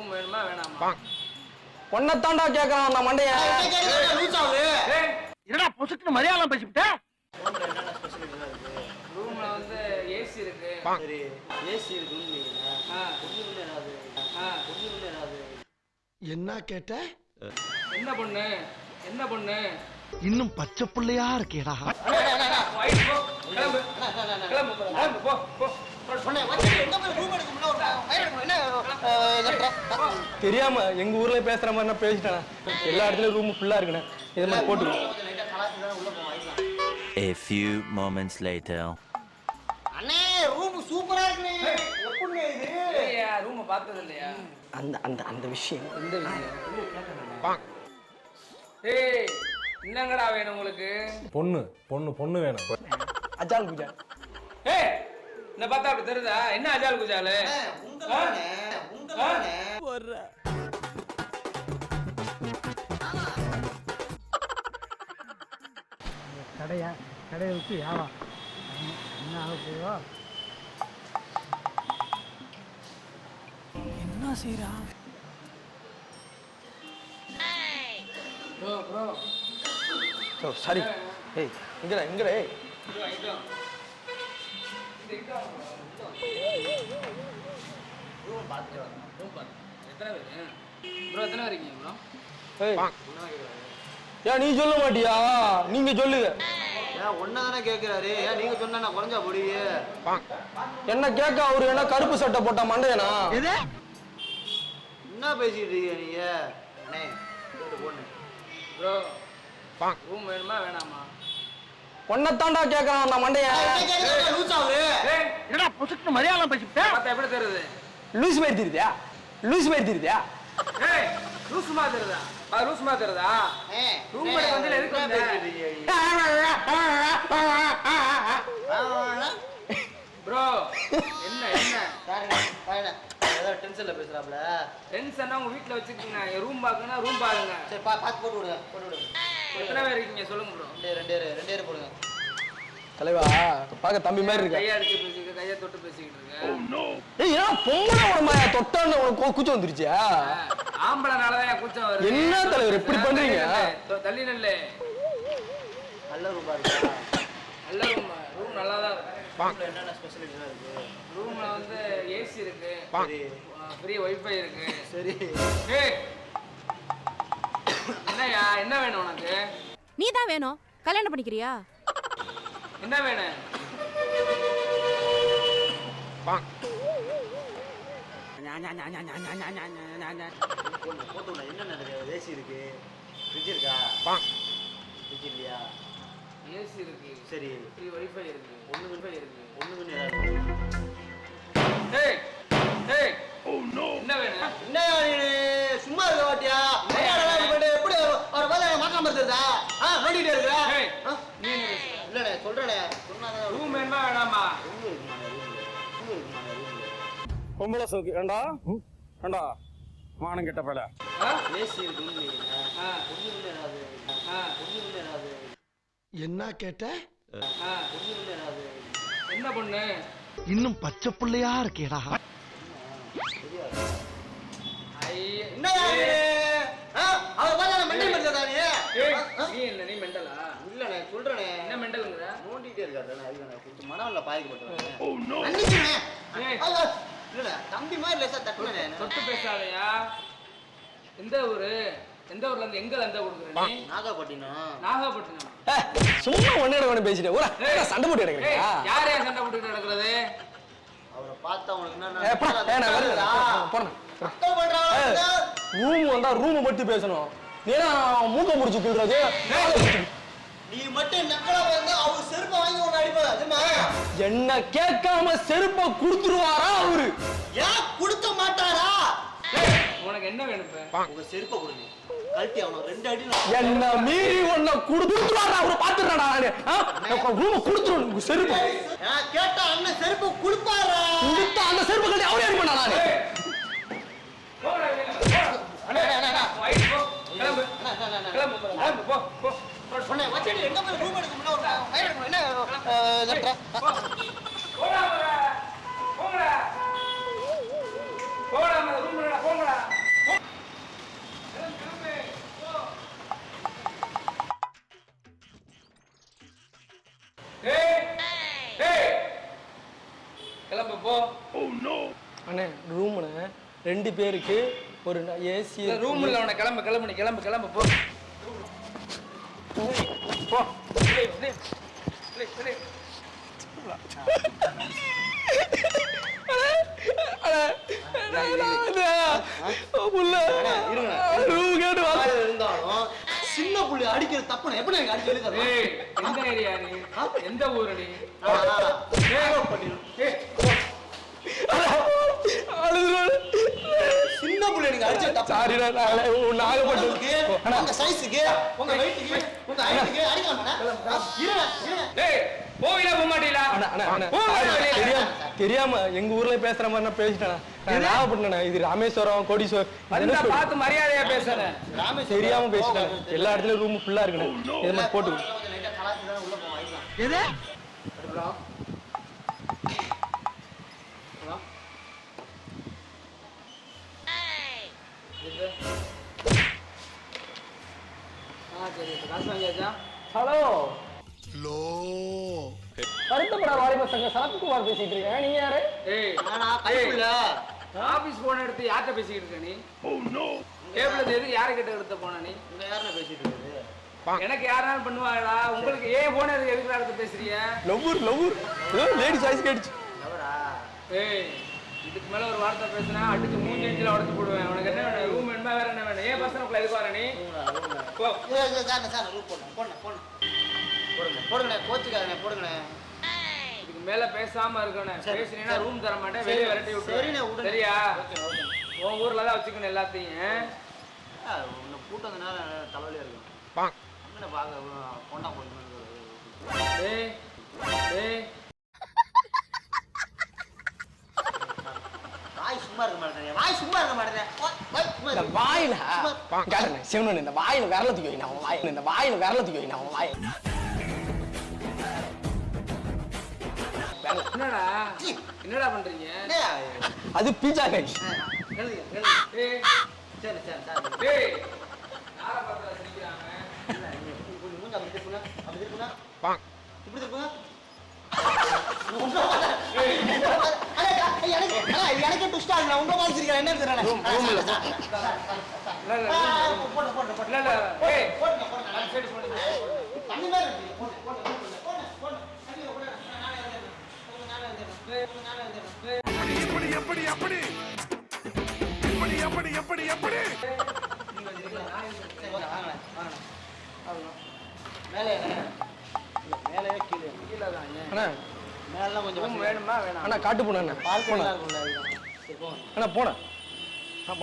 Room வேணுமா வேணாமா? ஒன்னத்தாண்டா கேக்குறான் அந்த மண்டைய. என்னடா பொசுக்குன்னு மரியாதை பேசிவிட்ட? ரூம்ல வந்து ஏசி இருக்கு. சரி ஏசி இருக்குன்னு என்ன கேட்ட? என்ன பொண்ணு என்ன பொண்ணு? இன்னும் பச்சை புள்ளையா இருக்கேடா. கிளம்பு கிளம்பு கிளம்பு போ போ. தெரியாம எங்க ஊர்ல பேசுற மாதிரி நான் பேசிட்டேன். எல்லா இடத்துலயும் ரூம் ஃபுல்லா இருக்குண்ணே. இதை மட்டும் போட்டு. A few moments later. அண்ணே ரூம் சூப்பரா இருக்குனே. எப்படிங்க இது? ஏய்யா ரூம் பார்த்தது இல்லையா? அந்த அந்த அந்த விஷயம் இந்த விஷயம். ஏய் என்னங்கடா வேணும் உங்களுக்கு? பொண்ணு பொண்ணு பொண்ணு வேணும். அஜால் குஜா. ஏய் என்ன பார்த்தா அப்படி தெரியுதா? என்ன அஜால் குஜாலு? உங்களானே போற கடையை வச்சு யாவா என்ன ஆக போயோ? என்ன செய்யறா? ப்ரோ ப்ரோ ஓ சாரி. ஏய் இங்கடா இங்கடா. ஏய் ரூம் பார்த்து எத்தனை பேர் ப்ரோ? எத்தனை பேர் இருக்கீங்க ப்ரோ? ஏய் ஏன் நீ சொல்ல மாட்டியா? நீங்க சொல்லுங்க. ஏன் ஒன்னதானே கேக்குறாரு? ஏன் நீங்க சொன்னா நான் குறைஞ்சா போடுவீங்க? என்ன கேட்க அவரு என்ன கருப்பு சட்டை போட்ட மண்டையனா? என்ன பேசிட்டு இருக்கீங்க நீங்க? அண்ணே கேட்டு போண்ணே. ப்ரோ ரூம் வேணுமா வேணாமா? ஒன்னத்தாண்டா கேக்குறான் அந்த மண்டைய. ஏய் என்னடா பொசுக்குன்னு மரியாதை பேசிவிட்ட? பார்த்தா எப்படி தெரியுது? லூஸ் மாதிரி தெரியுதா? லூஸ் மாதிரி தெரியுதா? ஏய் லூஸ் மாதிரி தெரியுதா? லூஸ் மாதிரி தெரியுதா? ரூம் எடுத்து வந்து எதுக்கு வந்த? ப்ரோ என்ன என்ன ஏதோ டென்ஷன்ல பேசுறாப்ல. டென்ஷனா உங்க வீட்ல வச்சுக்கீங்க. ரூம் பாக்கனா ரூம் பாருங்க. சரி பாத்து போட்டு விடுங்க போட்டு விடுங்க. எத்தனை பேர் இருக்கீங்க சொல்லுங்க ப்ரோ? ரெண்டு போடுங்க. தலைவா பாக்க தம்பி மாதிரி இருக்க. கையை அடிச்சு பேசிக்கிட்டு கையை தொட்டு பேசிக்கிட்டு இருக்க. ஏய் ஏன் பொம்பளை உடம்பாயா தொட்டான்னு உனக்கு கூச்சம் வந்துருச்சா? ஆம்பளனாலதான் கூச்சம் வருது. என்ன தலைவர் இப்படி பண்றீங்க? தள்ளி நில்லு. நல்ல ரூபா இருக்கா? நல்ல ரூம் நல்லா தான் இருக்கு. ரூம்ல என்னென்ன ஸ்பெஷாலிட்டி இருக்கு? ரூம்ல வந்து ஏசி இருக்கு. சரி ஃப்ரீ வைஃபை இருக்கு. சரி. ஏய் என்னயா என்ன வேணும் உனக்கு? நீ தான் வேணும். கல்யாணம் பண்ணிக்கிறியா? என்ன வேணும்? போட்டு விட என்னென்ன இருக்கு? ஏசி இருக்கு, ஃப்ரிட்ஜ் இருக்கா? ஃப்ரிட்ஜ் இல்லையா? ஏசி இருக்கு. சரி ஃப்ரீ வைஃபை இருக்கு. வைஃபை இருக்கு. ஒண்ணுன்னு ஏதாவது. ஏய் ஏய் என்ன வேணும்? என்ன சும்மா இருக்க மாட்டியா? எப்படி ஒரு வேலை மாக்காம இருக்குதா? நோண்டிட்டே இருக்கிற? ஏய் நீ என்ன பேசுற? இல்லண்ணே சொல்றேனே சொன்னாதான் ரூம் வேணுமா வேணாமா? ரூம் இருக்குமாண்ணே ரூம்ல பொம்பளை சோக்கு ஏண்டா ஏண்டா மானம் கெட்ட பல. ஏசி இருக்குன்னு ஆ ஒண்ணுன்னு ஏதாவது. ஒண்ணுன்னு ஏதாவது. என்ன கேட்ட? ஒண்ணுன்னு ஏதாவது. என்ன பொண்ணு? இன்னும் பச்சை புள்ளையா இருக்கேடா. ஐயே என்ன அவர் பார்த்தா மெண்டல் பண்ணிட்டா நீ? நீ என்ன நீ மெண்டலா? இல்லண்ணே சொல்றேனே என்ன மெண்டல்ங்கற? நோண்டிட்டே இருக்காரு அதுக்கு கொஞ்சம் மனவல்ல பாதிக்கப்பட்டவன். ஏய் இல்லண்ணே தம்பி மாதிரி லேசா தட்டுனே. தொட்டு பேசாதயா. எந்த ஊரு? எந்த ஊர்ல இருந்து எங்க லந்த கொடுக்குற நீ? நாகப்பட்டினம். நாகப்பட்டினம். சும்மா ஒண்ணு பேசிட்டே ஊரா சண்டை போட்டு ஏய் எடுக்கிறீங்க. யார் யார் சண்டை போட்டுட்டு நடக்குறது? அவரை பார்த்தா உங்களுக்கு ரூம் வந்தா ரூம் மட்டும் பேசணும். ஏன்னா மூக்க முடிச்சு கிள்றது. நீ மட்டும் நக்கலா வந்து அவர் செருப்பை வாங்கி ஒன்று அடிப்பாரு. என்ன கேட்காம செருப்பை கொடுத்துருவாரா அவரு? ஏன் கொடுக்க மாட்டாரா? உனக்கு என்ன வேணும் இப்ப? உங்க செருப்பை கொடுங்க. கழட்டி அவனுக்கு 2 அடி. என்ன மீறி ஒன்ன கொடுத்துருவாரா அவரு? பாத்துறடா நானு. ரூம் கொடுத்துரு செருப்பு. நான் கேட்டா அண்ணன் செருப்பு கொடுப்பாரா? கொடுத்த அந்த செருப்பு கட்டி அவரே என்ன பண்ணா நானு? போடா அண்ணா அண்ணா வைட் போ. கிளம்பு கிளம்பு கிளம்பு போ போ. சொன்னே வச்சிட்டு எங்க போய் ரூம் எடுக்க முடியல. ஒரு ஃபைல் எடுக்கணும். என்ன லெட்டர்? போடா போடா போங்கடா போடா ரூம்ல போங்கடா. 2 பேருக்கு ஒரு ஏசி ரூம்ல அவனை கிளம்பு போ போ இருந்தாலும் சின்ன புள்ளி அடிக்கிறது தப்புன்னு எப்படி எனக்கு அடிச்சு எழுதுறது? எந்த ஏரியா நீ எந்த ஊரு நீ சின்ன புள்ளி நீங்க அடிச்சது தப்பு. சாரி உங்களுக்கு உங்க சைஸுக்கு உங்க வெயிட்டுக்கு உங்க ஹைட்டுக்கு அடிக்கலாமா? இருங்க. போவில போக மாட்டீங்களா தெரியாம எங்க ஊர்ல பேசுற மாதிரி நான் பேசிட்டேன். நாகப்பட்டினம் இது ராமேஸ்வரம் கோடீஸ்வரம் பார்த்து மரியாதையா பேசுறேன். தெரியாம பேசிட்டேன். எல்லா இடத்துலயும் ரூம் ஃபுல்லா இருக்குண்ணே. இது மாதிரி போட்டு உள்ள போவோம். எது ஹலோ வருத்தப்பட வாலிப சங்க சரத்குமார் பேசிட்டு இருக்கேன். நீங்க யாரு? ஆபீஸ் போன எடுத்து யார்கிட்ட பேசிக்கிட்டு இருக்க நீ? டேபிள் எது யாரை கிட்ட எடுத்து போன நீ? உங்க யாருன்னு பேசிட்டு இருக்குது? எனக்கு யாராலும் பண்ணுவாங்களா? உங்களுக்கு ஏன் போன எதுக்கு எடுத்து பேசுறீங்க? லவ்வர் லேடி சாய்ஸ் கேட்டுச்சு. இதுக்கு மேல ஒரு வார்த்தை பேசுனா அடிச்சு மூஞ்சி அடிச்சுல உடச்சு போடுவேன். உனக்கு என்ன வேணும்? ரூம் வேணுமா வேற என்ன வேணும்? ஏன் பர்சனுக்குள்ள எதுக்கு வர நீ? போடுங்க கோச்சுக்காதே போடுங்க. இதுக்கு மேல பேசாம இருக்கணும். பேசினீங்கன்னா ரூம் தர மாட்டேன், வெளியே விரட்டி விட்டு. சரியா? உன் ஊர்ல தான் வச்சுக்கணும் எல்லாத்தையும். உன்னை கூட்டதுனால தலைவலியா இருக்கும். அங்கே பார்க்க கொண்டா போட்டு சும்மா இருக்க மாட்டேன். வாய் சும்மா இருக்க மாட்டேன். இந்த வாயில சிவனு இந்த வாயில விரல தூக்கி வைனா அவன் வாயில இந்த வாயில விரல தூக்கி வைனா அவன் வாயில என்னடா பண்றீங்க? அது பீஜா கை. சரி சரி சார். டேய் யார பார்த்தா சிரிக்கிறாங்க? மூஞ்ச அப்படி திருப்புங்க. அப்படி திருப்புங்க. இப்படி திருப்புங்க. எனக்கு ட்விஸ்ட் ஆகுது. உங்க மாதிரி சிரிக்கிறேன். என்ன தெரியல. தண்ணி மாதிரி இருக்கு. வேணுமா வேணாம்? அண்ணா காட்டு போன அண்ணா போன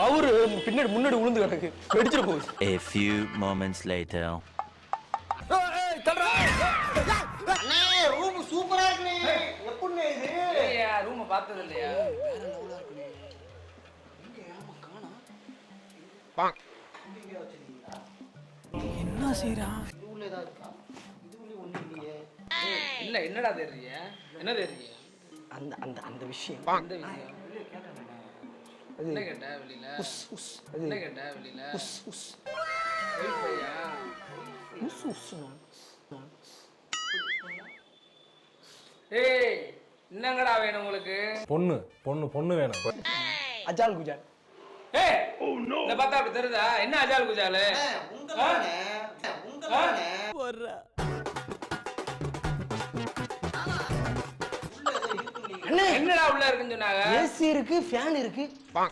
அவரு பின்னாடி முன்னாடி உளுந்து கிடக்கு வெடிச்சிட போகுது. A few moments later. அண்ணே ரூம் சூப்பரா இருக்குனே. எப்படினே இது? ஏய்யா ரூம் பார்த்தது இல்லையா? வேற லெவலா இருக்குனே. இங்க ஏமா காணோம்? இங்க வச்சிருக்கீங்களா? என்ன செய்றா? இதுல ஏதா இருக்கா? இதுல ஒண்ணு இல்லையே. இல்ல என்னடா தெரியுங்க? என்ன தெரியுங்க? அந்த அந்த அந்த விஷயம் அந்த விஷயம் என்ன கேட்ட வெளியில? உஸ் உஸ் என்ன கேட்ட வெளியில? உஸ் உஸ் வைஃபையா? உஸ் உஸ் ஏய் என்னங்கடா வேணும் உங்களுக்கு? பொண்ணு வேணும். அஜால் குஜால். ஏய் இந்த பார்த்தா அப்படி தெரியுதா? என்ன அஜால் குஜால்? உங்களானே என்னடா உள்ள இருக்குன்னு சொன்னாங்க? ஏசி இருக்கு ஃபேன் இருக்கு.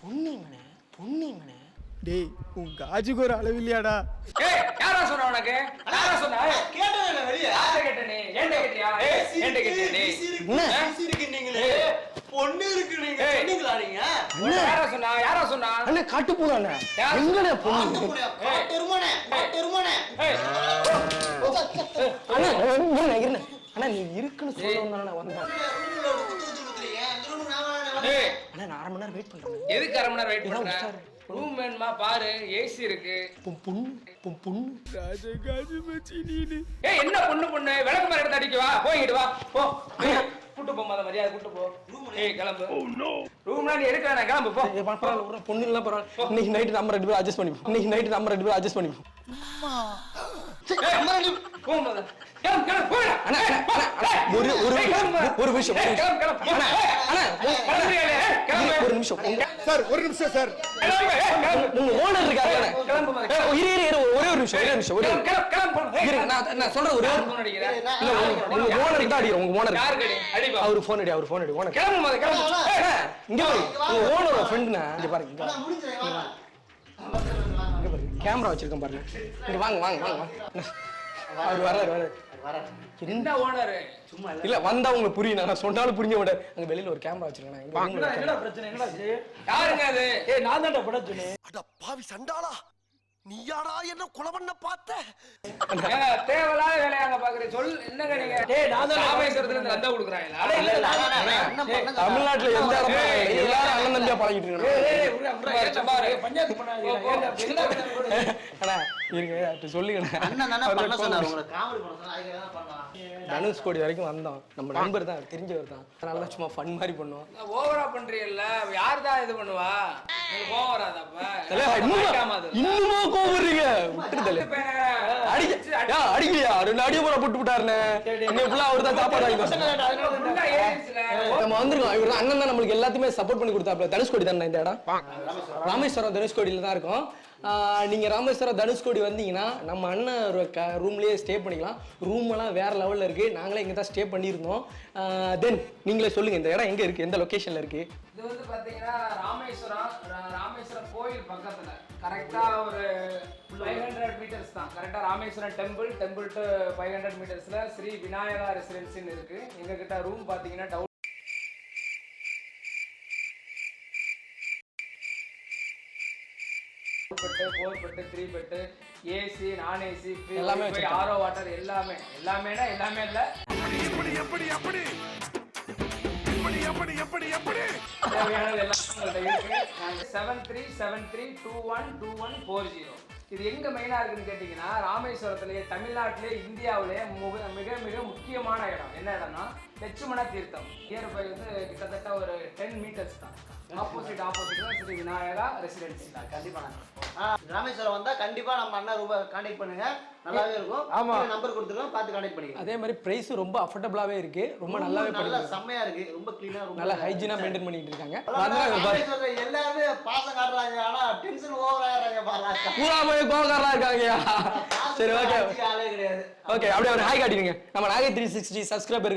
பொன்னிங்கனே டேய் உன் காஜுக்கு ஒரு அளவு இல்லையாடா? ஏய் யாரா சொன்னா உனக்கு? யாரா சொன்னா? கேட்டேனே வெளிய. யாரை கேட்ட நீ? ஏன்டா கேட்டியா? ஏய் ஏன்டா கேட்ட நீ? ஏசி இருக்கு நீங்களே. பொண்ணு இருக்கு நீங்க சொன்னீங்களா நீங்க? யாரா சொன்னா? யாரா சொன்னா? அண்ணா காட்டு போறானே எங்கடா பொண்ணு? காட்டெருமனே. ஏய் அண்ணா இருங்க அண்ணா நீ இருக்குன்னு சொல்லணும் நான் வந்தேன். ரூம்ல ஒரு குத்து குத்துறீங்க. அந்த ரூம் நான் ஏய் அண்ணா நான் 1/2 மணி நேரம் வெயிட் பண்றேன். எதுக்கு 1/2 மணி நேரம் வெயிட் பண்ற? ரூம் வேணுமா பாரு, ஏசி இருக்கு. பொண்ணு காஜு மச்சி நீனு. ஏய் என்ன பொண்ணு விளக்கு மாதிரி எடுத்து அடிக்க வா. போயிடு வா போ. கூட்டு போ மத மரியாதை கூட்டு போ. ஏய் கிளம்பு. ரூம்ல நீ எடுக்க வேணாம் கிளம்பு போ. பரவாயில்ல பொண்ணு இல்ல பரவாயில்ல. இன்னைக்கு நைட் நம்ம 2 பேரும் அட்ஜஸ்ட் பண்ணிப்போம். போ மத. கிளம்பு கிளம்பு போடா அண்ணா அண்ணா, அண்ணா, ஒரு ஒரு ஒரு விஷயம் ஒரு கிளம்பு கிளம்பு அண்ணா அண்ணா கிளம்பு ஒரு நிமிஷம் சார் ஒரு நிமிஷம் சார் உங்க ஓனர் இருக்காரு கிளம்பு இரு ஒரே ஒரு நிமிஷம் ஒரே கிளம்பு இரு நான் சொல்றேன் ஒரே போன் அடிக்கிறேன் இல்ல உங்க ஓனருக்கு தான் அடிக்கிறேன் உங்க ஓனர் யாருக்கு அடி அடிப்பா அவர் போன் அடி ஓனர் கிளம்பு மொத கிளம்பு இங்க பாரு உங்க ஓனர் ஃப்ரெண்ட்னா இங்க பாருங்க இங்க அண்ணா முடிஞ்சிடும் வாங்க இங்க பாருங்க கேமரா வச்சிருக்கேன் பாருங்க இங்க வாங்க அவர் வராரு வரேன் என்ன ஓனர் சும்மா இல்ல வந்தா உங்களுக்கு புரியும் நான் சொன்னாலும் புரிஞ்ச விட அங்க வெளியில ஒரு கேமரா வச்சிருக்கேன் இங்க room ல என்னடா பிரச்சனை என்னடா இது யாருங்க அது ஏய் நான் தான்டா பட சொன்னேன் அட பாவி சண்டாளா நீயாடா என்ன கொலை பண்ண பார்த்த ஏங்க, தேவையில்லாத வேலையாங்க பாக்குறேன் சொல் என்னங்க நீங்க டேய், நான் தான் ராமேஸ்வரத்துல இருந்து ரத்த கொடுக்குறாங்களா தமிழ்நாட்டுல எந்த இடமா எல்லாரும் அண்ணன் தம்பியா பழகிட்டு இருக்காங்க பஞ்சாயத்து பண்ணாதீங்க அண்ணா இருங்க அப்படி சொல்லுங்க அண்ணன் தானே பண்ண சொன்னார் உங்களை காமெடி பண்ண சொன்னார் அதுக்கு தான் பண்ணலாம் தனுஷ்கோடி வரைக்கும் வந்தோம் நம்ம நண்பர் தான் தெரிஞ்சவர் தான் அதனால சும்மா ஃபன் மாதிரி பண்ணோம் ஓவரா பண்றீங்கல்ல யார் தான் இது பண்ணுவா உங்களுக்கு கோவம் வராதப்ப இன்னுமா கோவப்படுறீங்க விட்டுருதல்ல அடிக்கலையா 2 அடியை போல போட்டு விட்டாருண்ணே என்ன ஃபுல்லா அவர் தான் சாப்பாடு வாங்கி நம்ம வந்திருக்கோம் இவர் தான் அண்ணன் தான் நம்மளுக்கு எல்லாத்தையுமே சப்போர்ட் பண்ணி கொடுத்தாப்ல தனுஷ்கோடி தானே இந்த இடம் ராமேஸ்வரம் தனுஷ்கோடியில தான் இருக்கும் நீங்க ராமேஸ்வரம் தனுஷ்கோடி வந்தீங்கன்னா நம்ம அண்ணன் ஒரு ரூம்லயே ஸ்டே பண்ணிக்கலாம் ரூம் எல்லாம் வேற லெவல்ல இருக்கு நாங்களே இங்க தான் ஸ்டே பண்ணியிருந்தோம் தென் நீங்களே சொல்லுங்க இந்த இடம் எங்க இருக்கு எந்த லொகேஷன்ல இருக்கு இது வந்து பாத்தீங்கன்னா ராமேஸ்வரம் கோயில் பக்கத்துல கரெக்டா ஒரு 500 மீட்டர்ஸ் தான் கரெக்டா ராமேஸ்வரம் டெம்பிள் டு 500 மீட்டர்ஸ்ல ஸ்ரீ விநாயகா ரெசிடென்சின்னு இருக்கு எங்க கிட்ட ரூம் பாத்தீங்கன்னா பெட்டு 4 பெட்டு 3 பெட்டு ஏசி நான் ஏசி எல்லாமே ஆரோ வாட்டர் எல்லாமே எல்லாமே இல்ல தேவையானது எல்லாம் உங்கள்ட்ட இருக்கு 7373212140 இது எங்க மெயினா இருக்குன்னு கேட்டீங்கன்னா ராமேஸ்வரத்திலேயே தமிழ்நாட்டிலே இந்தியாவிலேயே மிக மிக முக்கியமான இடம் என்ன இடம்னா லட்சுமண தீர்த்தம் நியர்பை வந்து கிட்டத்தட்ட ஒரு 10 மீட்டர்ஸ் தான் ஆப்போசிட் தான் ஸ்ரீ விநாயகா ரெசிடென்சி கண்டிப்பா ராமேஸ்வரம் வந்தா கண்டிப்பா நம்ம அண்ணா ரூபா கான்டாக்ட் பண்ணுங்க நல்லாவே இருக்கும் ஆமா. நம்பர் கொடுத்துருக்கோம் பார்த்து கான்டாக்ட் பண்ணிக்கலாம் அதே மாதிரி பிரைஸ் ரொம்ப அஃபோர்டபுளாவே இருக்கு ரொம்ப நல்லாவே நல்லா செம்மையா இருக்கு ரொம்ப க்ளீனா நல்லா ஹைஜீனா மெயின்டைன் பண்ணிட்டு இருக்காங்க ராமேஸ்வரத்துல எல்லாருமே பாசம் காட்டுறாங்க ஆனா டென்ஷன் ஓவர் ஆகுறாங்க பாருங்க பூரா போய் கோவக்காரலா இருக்காங்கயா சரி ஓகே ஆளே கிடையாது ஓகே அப்படியே ஒரு ஹாய் காட்டிடுங்க நம்ம நாகை 360 சப்ஸ்கிரைபர்